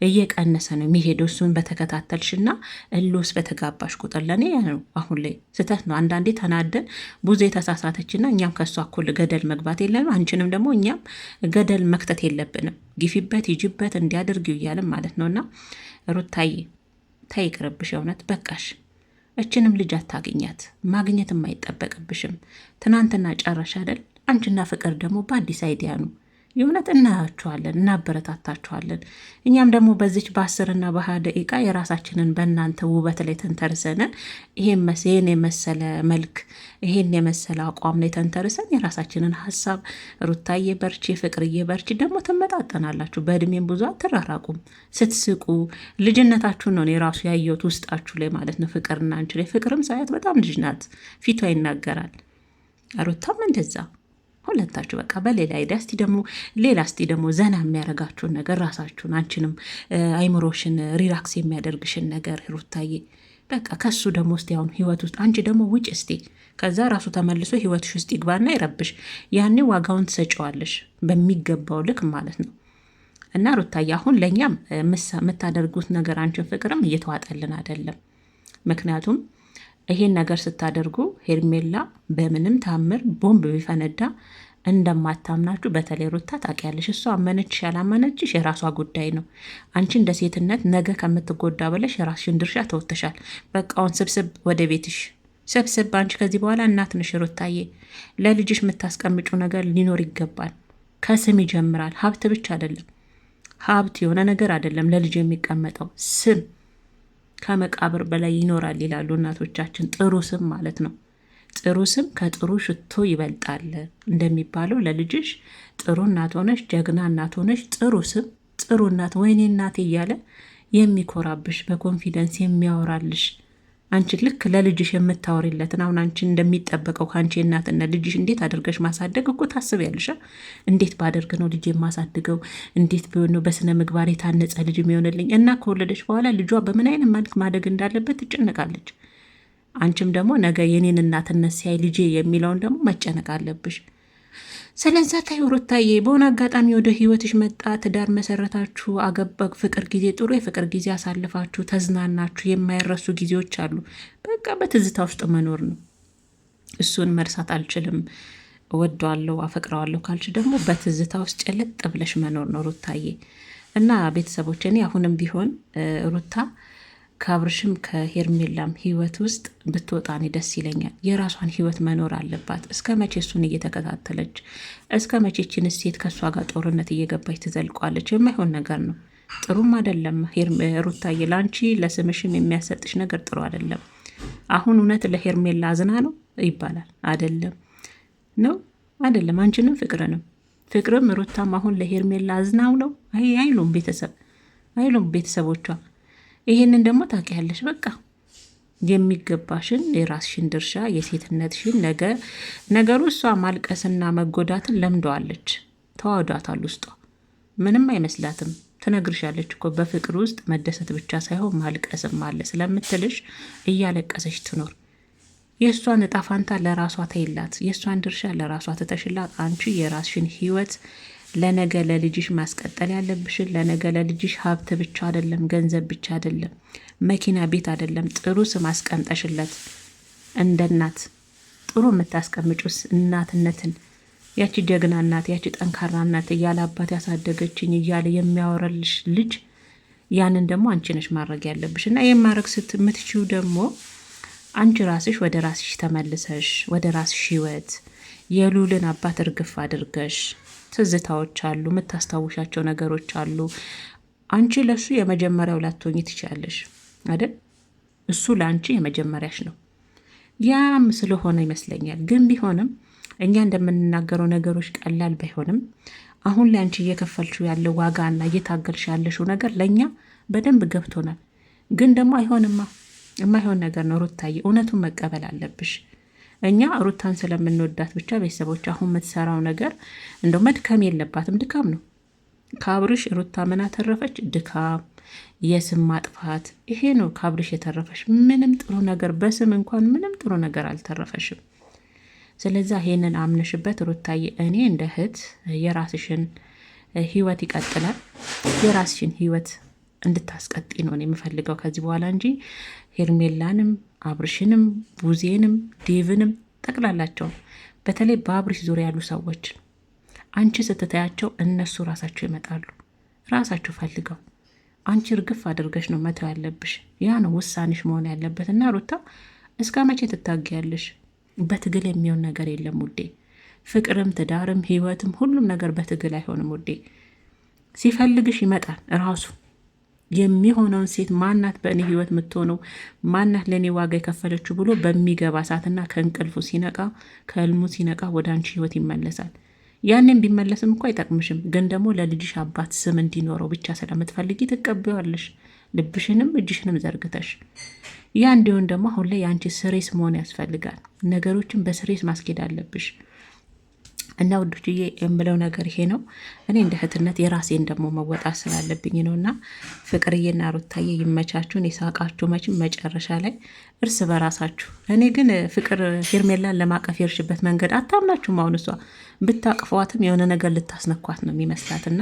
እየቀነሰ ነው የሚሄደው እሱን በተከታተልሽና እልውስ በተጋባሽ ቁጥር። ለእኔ ነው አሁን ላይ ስህተት ነው። አንዳንዴ ተናደን ብዙ የተሳሳተችና እኛም ከእሷ እኩል ገደል መግባት የለንም፣ አንቺንም ደግሞ እኛም ገደል መክተት የለብንም። ግፊበት፣ ይጅበት፣ እንዲያደርጊው እያለም ማለት ነውና ሩታዬ ተይ ይቅርብሽ፣ እውነት በቃሽ። እችንም ልጅ አታገኛት፣ ማግኘትም አይጠበቅብሽም። ትናንትና ጨረሻ አይደል? አንቺና ፍቅር ደግሞ በአዲስ አይዲያ ነው የእውነት እናያችኋለን፣ እናበረታታችኋለን። እኛም ደግሞ በዚች በ10 እና በ20 ደቂቃ የራሳችንን በእናንተ ውበት ላይ ተንተርሰን ይሄን የመሰለ መልክ ይሄን የመሰለ አቋም ላይ ተንተርሰን የራሳችንን ሀሳብ ሩታዬ በርቺ፣ ፍቅርዬ በርቺ፣ ደግሞ ትመጣጠናላችሁ። በእድሜም ብዙ አትራራቁም። ስትስቁ ልጅነታችሁን ነው የራሱ ያየሁት ውስጣችሁ ላይ ማለት ነው። ፍቅርና አንቺ ላይ ፍቅርም ሳያት በጣም ልጅ ናት፣ ፊቷ ይናገራል። ሩታም እንደዛ ሁለታችሁ በቃ በሌላ አይዲያ እስቲ ደግሞ ዘና የሚያደርጋችሁን ነገር ራሳችሁን አንቺንም አይምሮሽን ሪላክስ የሚያደርግሽን ነገር ሩታዬ በቃ ከሱ ደግሞ እስቲ አሁን ህይወት ውስጥ አንቺ ደግሞ ውጭ እስቲ ከዛ ራሱ ተመልሶ ህይወትሽ ውስጥ ይግባና ይረብሽ። ያኔ ዋጋውን ትሰጪዋለሽ በሚገባው ልክ ማለት ነው። እና ሩታዬ አሁን ለእኛም የምታደርጉት ነገር አንቺን ፍቅርም እየተዋጠልን አይደለም። ምክንያቱም ይሄን ነገር ስታደርጉ ሄርሜላ በምንም ታምር ቦምብ ቢፈነዳ እንደማታምናችሁ በተለይ ሩታ ታውቂያለሽ። እሷ አመነችሽ ያላመነችሽ የራሷ ጉዳይ ነው። አንቺ እንደ ሴትነት ነገ ከምትጎዳ ብለሽ የራስሽን ድርሻ ተወጥተሻል። በቃውን ስብስብ ወደ ቤትሽ ሰብስብ። አንቺ ከዚህ በኋላ እናት ነሽ ሩታዬ። ለልጅሽ የምታስቀምጩ ነገር ሊኖር ይገባል። ከስም ይጀምራል። ሀብት ብቻ አይደለም፣ ሀብት የሆነ ነገር አይደለም ለልጅ የሚቀመጠው ስም ከመቃብር በላይ ይኖራል ይላሉ እናቶቻችን። ጥሩ ስም ማለት ነው። ጥሩ ስም ከጥሩ ሽቶ ይበልጣል እንደሚባለው ለልጅሽ ጥሩ እናት ሆነሽ ጀግና እናት ሆነሽ ጥሩ ስም ጥሩ እናት ወይኔ እናቴ እያለ የሚኮራብሽ በኮንፊደንስ የሚያወራልሽ አንቺ ልክ ለልጅሽ የምታወሪለትን አሁን አንቺ እንደሚጠበቀው ከአንቺ እናትነት ልጅሽ እንዴት አድርገሽ ማሳደግ እኮ ታስቢያለሽ። እንዴት ባደርግ ነው ልጅ የማሳድገው? እንዴት ቢሆን ነው በስነ ምግባር የታነጸ ልጅ የሚሆንልኝ? እና ከወለደች በኋላ ልጇ በምን አይነት መልክ ማደግ እንዳለበት ትጨነቃለች። አንቺም ደግሞ ነገ የኔን እናትነት ሲያይ ልጄ የሚለውን ደግሞ መጨነቅ አለብሽ። ስለዛ ታይ ሩታዬ በሆነ አጋጣሚ ወደ ህይወትሽ መጣ፣ ትዳር መሰረታችሁ፣ አገባ፣ ፍቅር ጊዜ ጥሩ የፍቅር ጊዜ አሳልፋችሁ ተዝናናችሁ፣ የማይረሱ ጊዜዎች አሉ። በቃ በትዝታ ውስጥ መኖር ነው። እሱን መርሳት አልችልም፣ እወደዋለሁ፣ አፈቅረዋለሁ ካልሽ ደግሞ በትዝታ ውስጥ ጭልጥ ብለሽ መኖር ነው ሩታዬ። እና ቤተሰቦች እኔ አሁንም ቢሆን ሩታ ከአብርሽም ከሄርሜላም ህይወት ውስጥ ብትወጣ እኔ ደስ ይለኛል። የራሷን ህይወት መኖር አለባት። እስከ መቼ እሱን እየተከታተለች እስከ መቼችን ሴት ከእሷ ጋር ጦርነት እየገባች ትዘልቋለች? የማይሆን ነገር ነው። ጥሩም አይደለም። ሩታዬ ለአንቺ ለስምሽም የሚያሰጥሽ ነገር ጥሩ አይደለም። አሁን እውነት ለሄርሜላ አዝና ነው ይባላል አይደለም ነው አይደለም። አንቺንም ፍቅርም ሩታም አሁን ለሄርሜላ አዝናው ነው አይሉም ቤተሰቦቿ። ይሄንን ደግሞ ታውቂያለሽ። በቃ የሚገባሽን የራስሽን ድርሻ የሴትነትሽን ነገሩ እሷ ማልቀስና መጎዳትን ለምደዋለች፣ ተዋውዷታል። ውስጧ ምንም አይመስላትም። ትነግርሻለች እኮ በፍቅር ውስጥ መደሰት ብቻ ሳይሆን ማልቀስም አለ ስለምትልሽ እያለቀሰች ትኖር። የእሷን እጣ ፋንታ ለራሷ ተይላት፣ የእሷን ድርሻ ለራሷ ትተሽላት። አንቺ የራስሽን ህይወት ለነገ ለልጅሽ ማስቀጠል ያለብሽን ለነገ ለልጅሽ ሀብት ብቻ አይደለም፣ ገንዘብ ብቻ አይደለም፣ መኪና ቤት አይደለም፣ ጥሩ ስም አስቀምጠሽለት እንደ እናት ጥሩ የምታስቀምጩስ እናትነትን ያቺ ጀግና እናት ያቺ ጠንካራ እናት እያለ አባት ያሳደገችኝ እያለ የሚያወራልሽ ልጅ ያንን ደግሞ አንቺ ነሽ ማድረግ ያለብሽ። እና ይህን ማድረግ ስትምትችው ደግሞ አንቺ ራስሽ ወደ ራስሽ ተመልሰሽ ወደ ራስሽ ህይወት የሉልን አባት እርግፍ አድርገሽ ትዝታዎች አሉ፣ የምታስታውሻቸው ነገሮች አሉ። አንቺ ለሱ የመጀመሪያው ላትሆኚ ትችያለሽ አይደል? እሱ ለአንቺ የመጀመሪያሽ ነው። ያም ስለሆነ ይመስለኛል። ግን ቢሆንም እኛ እንደምንናገረው ነገሮች ቀላል ባይሆንም አሁን ላይ አንቺ እየከፈልሽው ያለው ዋጋና እየታገልሽ ያለሽው ነገር ለእኛ በደንብ ገብቶናል። ግን ደግሞ የማይሆን ነገር ነው ሩታዬ፣ እውነቱን መቀበል አለብሽ። እኛ ሩታን ስለምንወዳት ብቻ ቤተሰቦች አሁን የምትሰራው ነገር እንደው መድከም የለባትም። ድካም ነው። ከአብርሽ ሩታ ምን አተረፈች? ድካም፣ የስም ማጥፋት። ይሄ ነው ከአብርሽ የተረፈሽ። ምንም ጥሩ ነገር በስም እንኳን ምንም ጥሩ ነገር አልተረፈሽም። ስለዛ ይሄንን አምነሽበት ሩታዬ፣ እኔ እንደ እህት የራስሽን ህይወት ይቀጥላል፣ የራስሽን ህይወት እንድታስቀጢ ነው የምፈልገው ከዚህ በኋላ እንጂ ሄርሜላንም አብርሽንም ቡዜንም ዴቭንም ጠቅላላቸው በተለይ በአብርሽ ዙሪያ ያሉ ሰዎች አንቺ ስትታያቸው እነሱ ራሳቸው ይመጣሉ። ራሳቸው ፈልገው አንቺ እርግፍ አድርገሽ ነው መተው ያለብሽ። ያ ነው ውሳኔሽ መሆን ያለበት። እና ሩታ እስከ መቼ ትታገያለሽ? በትግል የሚሆን ነገር የለም ውዴ። ፍቅርም ትዳርም ህይወትም ሁሉም ነገር በትግል አይሆንም ውዴ። ሲፈልግሽ ይመጣል ራሱ። የሚሆነውን ሴት ማናት በእኔ ህይወት የምትሆነው ማናት ለእኔ ዋጋ የከፈለችው ብሎ በሚገባ ሰዓትና ከእንቅልፉ ሲነቃ ከህልሙ ሲነቃ ወደ አንቺ ህይወት ይመለሳል። ያንን ቢመለስም እኮ አይጠቅምሽም፣ ግን ደግሞ ለልጅሽ አባት ስም እንዲኖረው ብቻ ስለምትፈልጊ ትቀበዋለሽ፣ ልብሽንም እጅሽንም ዘርግተሽ። ያ እንዲሆን ደግሞ አሁን ላይ የአንቺ ስሬስ መሆን ያስፈልጋል። ነገሮችን በስሬስ ማስኬድ አለብሽ። እና ውዶችዬ የምለው ነገር ይሄ ነው። እኔ እንደ እህትነት የራሴን ደግሞ መወጣት ስላለብኝ ነው። እና ፍቅርዬና ሩታዬ ይመቻችሁን፣ የሳቃችሁ መቼም መጨረሻ ላይ እርስ በራሳችሁ። እኔ ግን ፍቅር ሄርሜላን ለማቀፍ የርሽበት መንገድ አታምናችሁም። አሁን እሷ ብታቅፏትም የሆነ ነገር ልታስነኳት ነው የሚመስላትና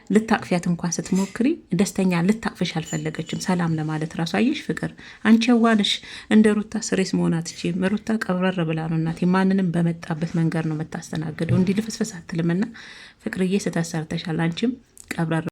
ልታቅፊያት እንኳን ስትሞክሪ ደስተኛ ልታቅፍሽ አልፈለገችም። ሰላም ለማለት ራሱ አየሽ ፍቅር አንቺ የዋንሽ እንደ ሩታ ስሬስ መሆን አትችይም። ሩታ ቀብረር ብላ ነው እናቴ ማንንም በመጣበት መንገድ ነው የምታስተናግደው። እንዲህ ልፍስፍስ አትልምና ፍቅርዬ ስተሰርተሻል። አንቺም ቀብረር